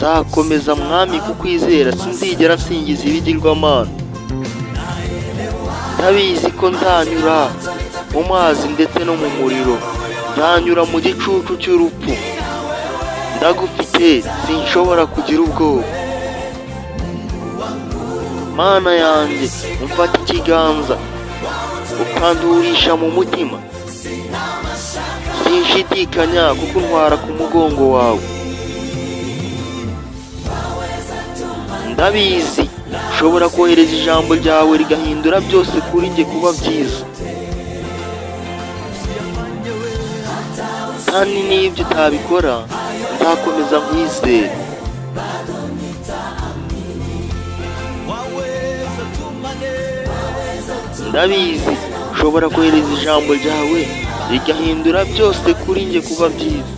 nzakomeza mwami kukwizera, sinzigera nsingiza ibigirwamana. Ndabizi ko nzanyura mu mazi ndetse no mu muriro, nzanyura mu gicucu cy'urupfu. Ndagufite sinshobora kugira ubwoba. Mana yanjye, umfata ikiganza ukandurisha mu mutima. Sinshidikanya kuko untwara ku mugongo wawe. Ndabizi ushobora kohereza ijambo ryawe rigahindura byose kuri njye kuba byiza. Kandi n'ibyo utabikora nzakomeza nkwizere. Ndabizi ushobora kohereza ijambo ryawe rigahindura byose kuri njye kuba byiza.